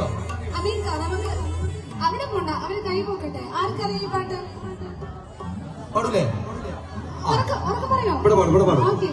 നമുക്ക് അവിടെ പോണ്ട, അവര് കൈ പോക്കട്ടെ. ആർക്കറിയാം ഈ പാട്ട്? പാടൂലേ? ഉറക്കെ പറയോ? ഇവിടെ പാടും. ഓക്കെ.